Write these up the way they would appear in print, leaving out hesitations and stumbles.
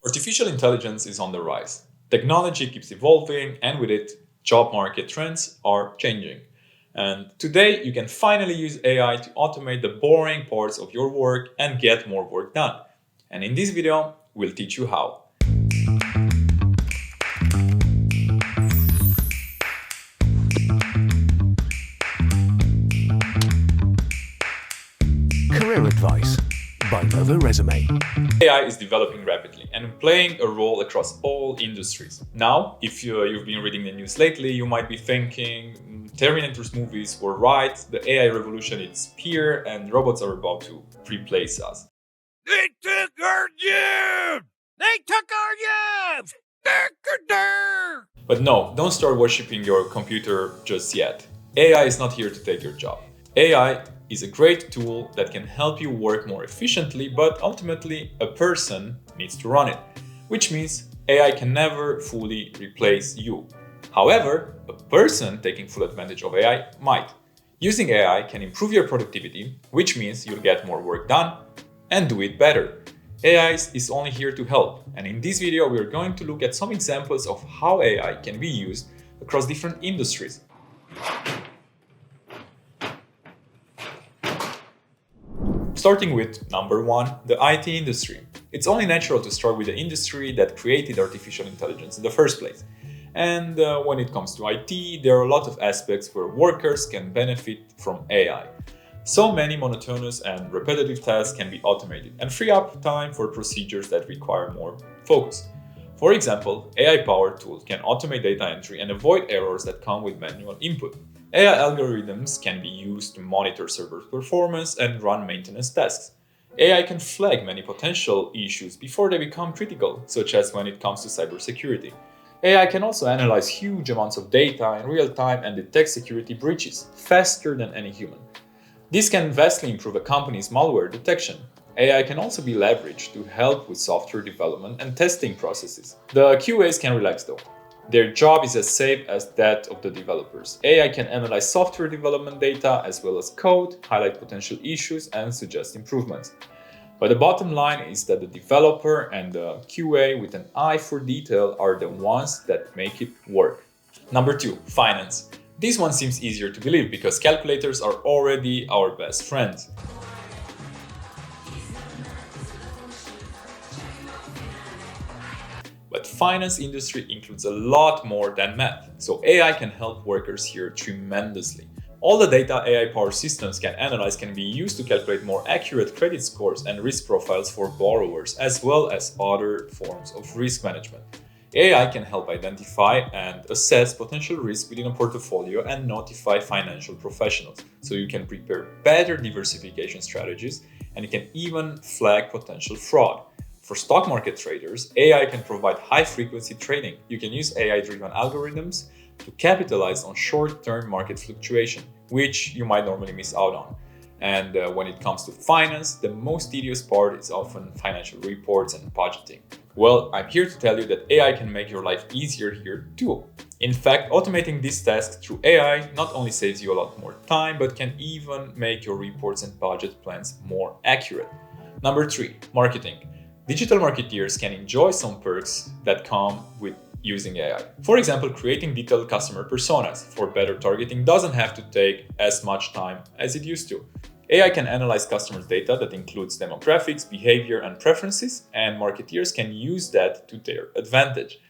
Artificial intelligence is on the rise. Technology keeps evolving, and with it, job market trends are changing. And today, you can finally use AI to automate the boring parts of your work and get more work done. And in this video, we'll teach you how. Career Advice by Nova Resume. AI is developing rapidly and playing a role across all industries. Now, if you've been reading the news lately, you might be thinking Terminator's movies were right, the AI revolution is here, and robots are about to replace us. They took our jobs! They took our jobs! But no, don't start worshipping your computer just yet. AI is not here to take your job. AI is a great tool that can help you work more efficiently, but ultimately a person needs to run it, which means AI can never fully replace you. However, a person taking full advantage of AI might. Using AI can improve your productivity, which means you'll get more work done and do it better. AI is only here to help, and in this video we are going to look at some examples of how AI can be used across different industries. Starting with number one, the IT industry. It's only natural to start with the industry that created artificial intelligence in the first place. And when it comes to IT, there are a lot of aspects where workers can benefit from AI. So many monotonous and repetitive tasks can be automated and free up time for procedures that require more focus. For example, AI-powered tools can automate data entry and avoid errors that come with manual input. AI algorithms can be used to monitor server performance and run maintenance tasks. AI can flag many potential issues before they become critical, such as when it comes to cybersecurity. AI can also analyze huge amounts of data in real time and detect security breaches faster than any human. This can vastly improve a company's malware detection. AI can also be leveraged to help with software development and testing processes. The QAs can relax though. Their job is as safe as that of the developers. AI can analyze software development data as well as code, highlight potential issues, and suggest improvements. But the bottom line is that the developer and the QA with an eye for detail are the ones that make it work. Number two, finance. This one seems easier to believe because calculators are already our best friends. But finance industry includes a lot more than math, so AI can help workers here tremendously. All the data AI-powered systems can analyze can be used to calculate more accurate credit scores and risk profiles for borrowers, as well as other forms of risk management. AI can help identify and assess potential risk within a portfolio and notify financial professionals, so you can prepare better diversification strategies and you can even flag potential fraud. For stock market traders, AI can provide high-frequency trading. You can use AI-driven algorithms to capitalize on short-term market fluctuation, which you might normally miss out on. And when it comes to finance, the most tedious part is often financial reports and budgeting. Well, I'm here to tell you that AI can make your life easier here too. In fact, automating these tasks through AI not only saves you a lot more time, but can even make your reports and budget plans more accurate. Number three, marketing. Digital marketeers can enjoy some perks that come with using AI. For example, creating detailed customer personas for better targeting doesn't have to take as much time as it used to. AI can analyze customers' data that includes demographics, behavior, and preferences, and marketeers can use that to their advantage.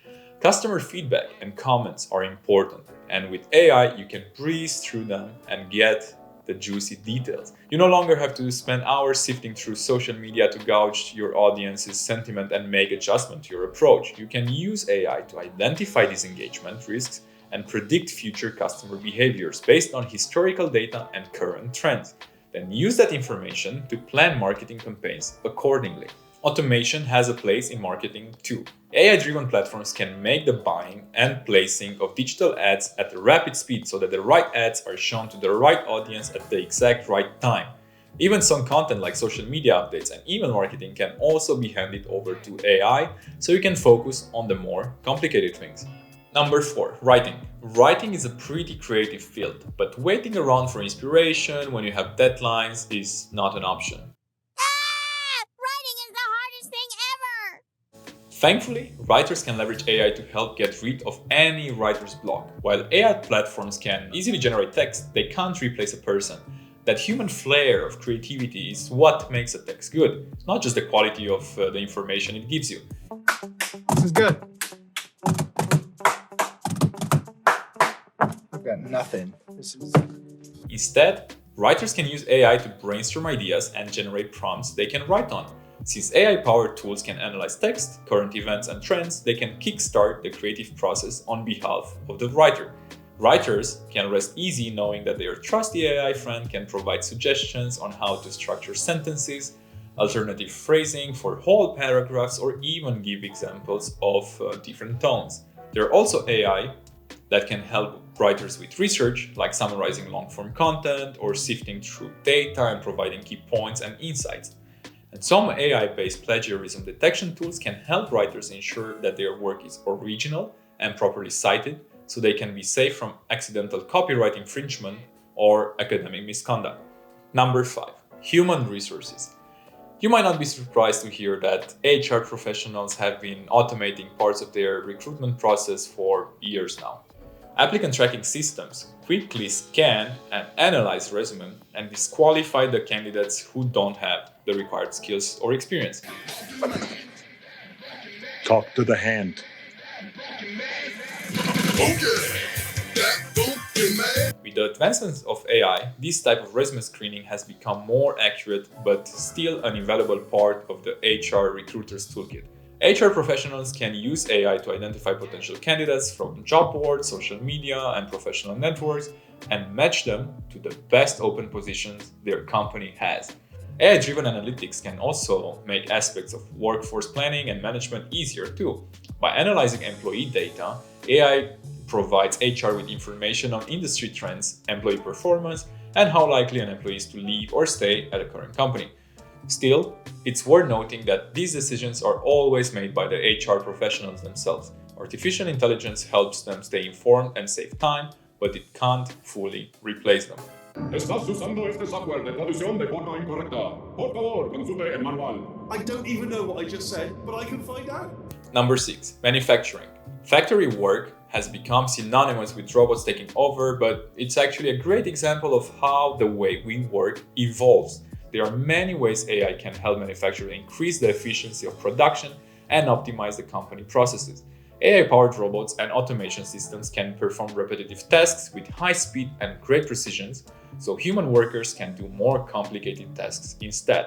Customer feedback and comments are important, and with AI, you can breeze through them and get the juicy details. You no longer have to spend hours sifting through social media to gauge your audience's sentiment and make adjustment to your approach. You can use AI to identify disengagement risks and predict future customer behaviors based on historical data and current trends. Then use that information to plan marketing campaigns accordingly. Automation has a place in marketing too. AI-driven platforms can make the buying and placing of digital ads at a rapid speed so that the right ads are shown to the right audience at the exact right time. Even some content like social media updates and email marketing can also be handed over to AI so you can focus on the more complicated things. Number 4, writing. Writing is a pretty creative field, but waiting around for inspiration when you have deadlines is not an option. Writing is the hardest thing ever! Thankfully, writers can leverage AI to help get rid of any writer's block. While AI platforms can easily generate text, they can't replace a person. That human flair of creativity is what makes a text good. It's not just the quality of the information it gives you. This is good. I've got nothing. Instead, writers can use AI to brainstorm ideas and generate prompts they can write on. Since AI-powered tools can analyze text, current events, and trends, they can kickstart the creative process on behalf of the writer. Writers can rest easy knowing that their trusty AI friend can provide suggestions on how to structure sentences, alternative phrasing for whole paragraphs, or even give examples of different tones. There are also AI that can help writers with research, like summarizing long-form content or sifting through data and providing key points and insights. And some AI-based plagiarism detection tools can help writers ensure that their work is original and properly cited, so they can be safe from accidental copyright infringement or academic misconduct. Number 5. Human resources. You might not be surprised to hear that HR professionals have been automating parts of their recruitment process for years now. Applicant tracking systems quickly scan and analyze resumes and disqualify the candidates who don't have the required skills or experience. Talk to the hand. With the advancements of AI, this type of resume screening has become more accurate, but still an invaluable part of the HR recruiter's toolkit. HR professionals can use AI to identify potential candidates from job boards, social media, and professional networks and match them to the best open positions their company has. AI-driven analytics can also make aspects of workforce planning and management easier too. By analyzing employee data, AI provides HR with information on industry trends, employee performance, and how likely an employee is to leave or stay at a current company. Still, it's worth noting that these decisions are always made by the HR professionals themselves. Artificial intelligence helps them stay informed and save time, but it can't fully replace them. Estás usando este software de traducción de forma incorrecta. Por favor, consulte el manual. I don't even know what I just said, but I can find out. Number 6. Manufacturing. Factory work has become synonymous with robots taking over, but it's actually a great example of how the way we work evolves. There are many ways AI can help manufacturers increase the efficiency of production and optimize the company processes. AI-powered robots and automation systems can perform repetitive tasks with high speed and great precision, so human workers can do more complicated tasks instead.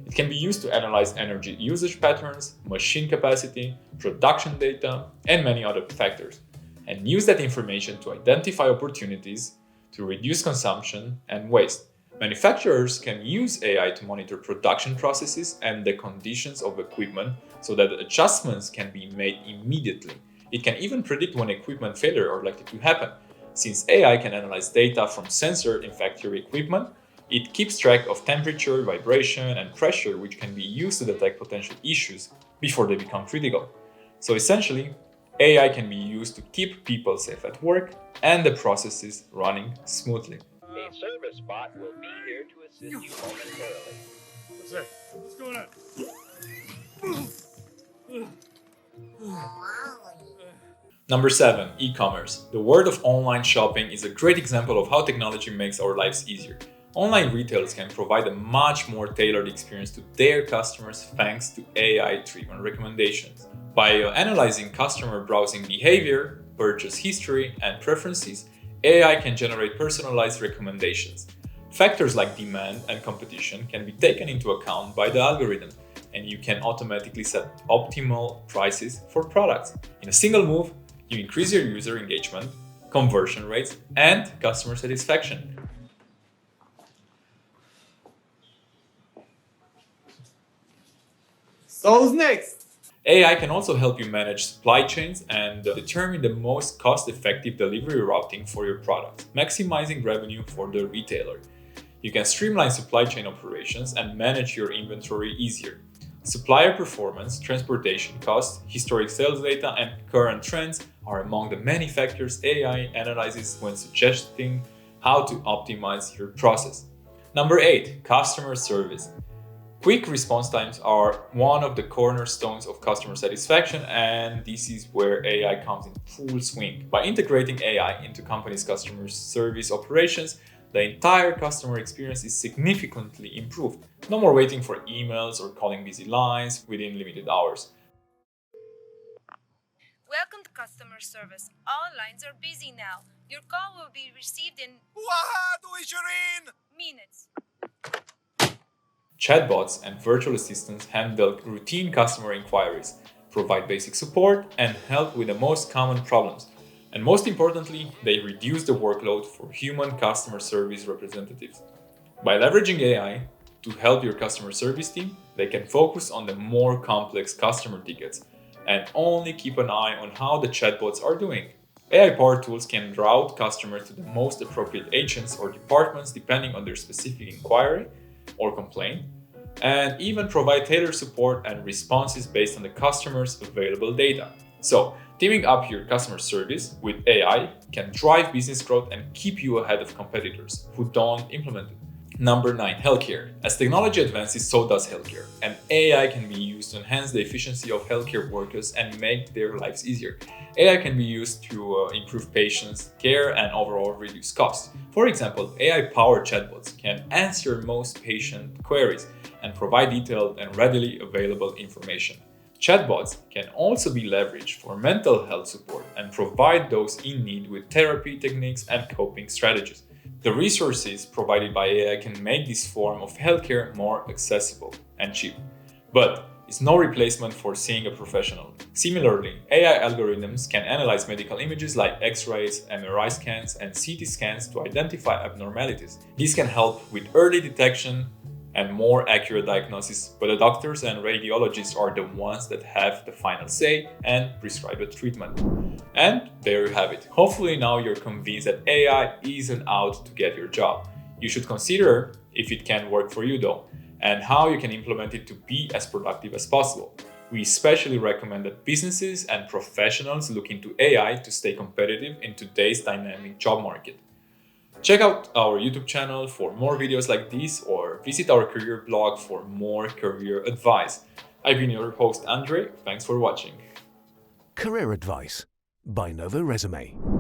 It can be used to analyze energy usage patterns, machine capacity, production data, and many other factors, and use that information to identify opportunities to reduce consumption and waste. Manufacturers can use AI to monitor production processes and the conditions of equipment so that adjustments can be made immediately. It can even predict when equipment failure are likely to happen. Since AI can analyze data from sensors in factory equipment, it keeps track of temperature, vibration, and pressure, which can be used to detect potential issues before they become critical. So essentially, AI can be used to keep people safe at work and the processes running smoothly. A service bot will be here to assist you momentarily. What's that? What's going on? Number 7. E-commerce. The world of online shopping is a great example of how technology makes our lives easier. Online retailers can provide a much more tailored experience to their customers thanks to AI-driven recommendations. By analyzing customer browsing behavior, purchase history, and preferences, AI can generate personalized recommendations. Factors like demand and competition can be taken into account by the algorithm, and you can automatically set optimal prices for products. In a single move, you increase your user engagement, conversion rates, and customer satisfaction. So who's next? AI can also help you manage supply chains and determine the most cost-effective delivery routing for your product, maximizing revenue for the retailer. You can streamline supply chain operations and manage your inventory easier. Supplier performance, transportation costs, historic sales data, and current trends are among the many factors AI analyzes when suggesting how to optimize your process. Number 8. Customer service. Quick response times are one of the cornerstones of customer satisfaction, and this is where AI comes in full swing. By integrating AI into companies' customer service operations, the entire customer experience is significantly improved. No more waiting for emails or calling busy lines within limited hours. Welcome to customer service. All lines are busy now. Your call will be received in minutes. Chatbots and virtual assistants handle routine customer inquiries, provide basic support, and help with the most common problems. And most importantly, they reduce the workload for human customer service representatives. By leveraging AI to help your customer service team, they can focus on the more complex customer tickets and only keep an eye on how the chatbots are doing. AI-powered tools can route customers to the most appropriate agents or departments depending on their specific inquiry or complaint, and even provide tailored support and responses based on the customer's available data. So, teaming up your customer service with AI can drive business growth and keep you ahead of competitors who don't implement it. Number 9, healthcare. As technology advances, so does healthcare, and AI can be used to enhance the efficiency of healthcare workers and make their lives easier. AI can be used to improve patients' care and overall reduce costs. For example, AI-powered chatbots can answer most patient queries and provide detailed and readily available information. Chatbots can also be leveraged for mental health support and provide those in need with therapy techniques and coping strategies. The resources provided by AI can make this form of healthcare more accessible and cheap, but it's no replacement for seeing a professional. Similarly, AI algorithms can analyze medical images like X-rays, MRI scans, and CT scans to identify abnormalities. This can help with early detection and more accurate diagnosis, but the doctors and radiologists are the ones that have the final say and prescribe a treatment. And there you have it. Hopefully now you're convinced that AI isn't out to get your job. You should consider if it can work for you though, and how you can implement it to be as productive as possible. We especially recommend that businesses and professionals look into AI to stay competitive in today's dynamic job market. Check out our YouTube channel for more videos like this, or visit our career blog for more career advice. I've been your host, Andre. Thanks for watching. Career Advice by Nova Resume.